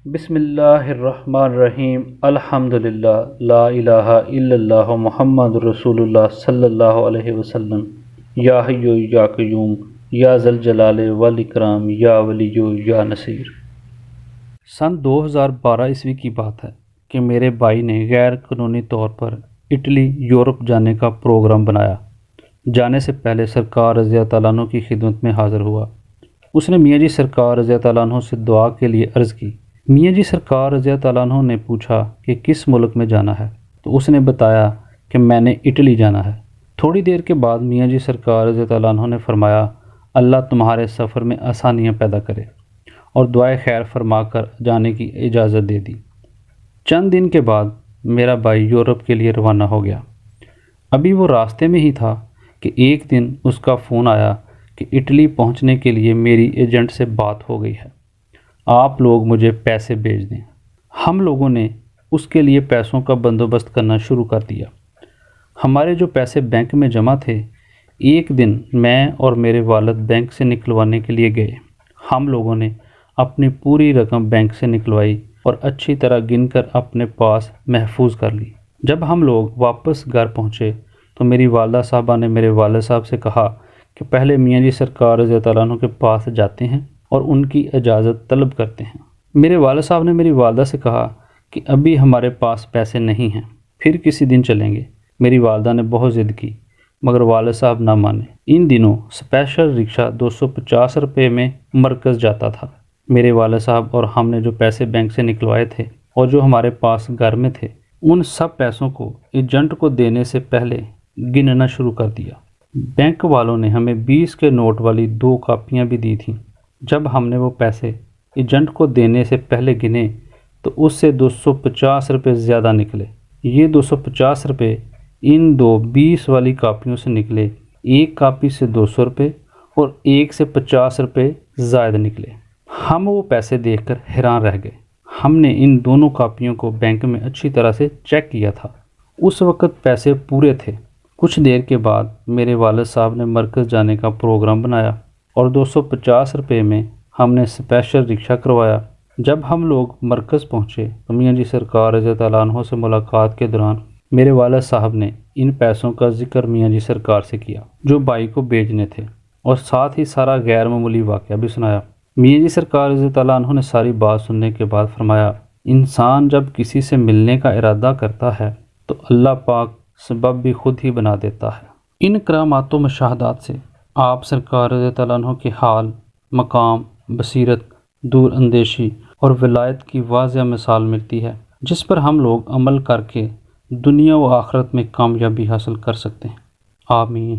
بسم اللہ الرحمن الرحیم الحمدللہ لا الہ الا اللہ محمد رسول اللہ صلی اللہ علیہ وسلم یا حی یا قیوم یا ذل جلال والاکرام یا ولی یا نصیر۔ سن 2012 عیسوی کی بات ہے کہ میرے بھائی نے غیر قانونی طور پر اٹلی یورپ جانے کا پروگرام بنایا۔ جانے سے پہلے سرکار رضی اللہ تعالیٰ عنہ کی خدمت میں حاضر ہوا۔ اس نے میاں جی سرکار رضی اللہ تعالیٰ عنہ سے دعا کے لیے عرض کی۔ میاں جی سرکار رضی اللہ تعالیٰ عنہ نے پوچھا کہ کس ملک میں جانا ہے، تو اس نے بتایا کہ میں نے اٹلی جانا ہے۔ تھوڑی دیر کے بعد میاں جی سرکار رضی اللہ تعالیٰ عنہ نے فرمایا، اللہ تمہارے سفر میں آسانیاں پیدا کرے، اور دعائے خیر فرما کر جانے کی اجازت دے دی۔ چند دن کے بعد میرا بھائی یورپ کے لیے روانہ ہو گیا۔ ابھی وہ راستے میں ہی تھا کہ ایک دن اس کا فون آیا کہ اٹلی پہنچنے کے لیے میری ایجنٹ سے بات ہو گئی ہے، آپ لوگ مجھے پیسے بھیج دیں۔ ہم لوگوں نے اس کے لیے پیسوں کا بندوبست کرنا شروع کر دیا۔ ہمارے جو پیسے بینک میں جمع تھے، ایک دن میں اور میرے والد بینک سے نکلوانے کے لیے گئے۔ ہم لوگوں نے اپنی پوری رقم بینک سے نکلوائی اور اچھی طرح گن کر اپنے پاس محفوظ کر لی۔ جب ہم لوگ واپس گھر پہنچے تو میری والدہ صاحبہ نے میرے والد صاحب سے کہا کہ پہلے میاں جی سرکار رضی اللہ تعالیٰ عنہ کے پاس جاتے ہیں اور ان کی اجازت طلب کرتے ہیں۔ میرے والد صاحب نے میری والدہ سے کہا کہ ابھی ہمارے پاس پیسے نہیں ہیں، پھر کسی دن چلیں گے۔ میری والدہ نے بہت ضد کی مگر والد صاحب نہ مانے۔ ان دنوں اسپیشل رکشہ 250 روپے میں مرکز جاتا تھا۔ میرے والد صاحب اور ہم نے جو پیسے بینک سے نکلوائے تھے اور جو ہمارے پاس گھر میں تھے، ان سب پیسوں کو ایجنٹ کو دینے سے پہلے گننا شروع کر دیا۔ بینک والوں نے ہمیں 20 کے نوٹ والی 2 کاپیاں بھی دی تھیں۔ جب ہم نے وہ پیسے ایجنٹ کو دینے سے پہلے گنے تو اس سے 250 روپے زیادہ نکلے۔ یہ 250 روپے ان 20 والی کاپیوں سے نکلے۔ ایک کاپی سے 200 روپے اور ایک سے 50 روپے زائد نکلے۔ ہم وہ پیسے دیکھ کر حیران رہ گئے۔ ہم نے ان دونوں کاپیوں کو بینک میں اچھی طرح سے چیک کیا تھا۔ اس وقت پیسے پورے تھے۔ کچھ دیر کے بعد میرے والد صاحب نے مرکز جانے کا پروگرام بنایا اور 250 روپے میں ہم نے اسپیشل رکشہ کروایا۔ جب ہم لوگ مرکز پہنچے تو میاں جی سرکار رضی اللہ تعالیٰ عنہ سے ملاقات کے دوران میرے والد صاحب نے ان پیسوں کا ذکر میاں جی سرکار سے کیا جو بھائی کو بھیجنے تھے، اور ساتھ ہی سارا غیر معمولی واقعہ بھی سنایا۔ میاں جی سرکار رضی اللہ تعالیٰ عنہ نے ساری بات سننے کے بعد فرمایا، انسان جب کسی سے ملنے کا ارادہ کرتا ہے تو اللہ پاک سبب بھی خود ہی بنا دیتا ہے۔ ان کرامات و مشاہدات سے آپ سرکار رضی اللہ تعالیٰ عنہ کے حال، مقام، بصیرت، دور اندیشی اور ولایت کی واضح مثال ملتی ہے، جس پر ہم لوگ عمل کر کے دنیا و آخرت میں کامیابی حاصل کر سکتے ہیں۔ آمین۔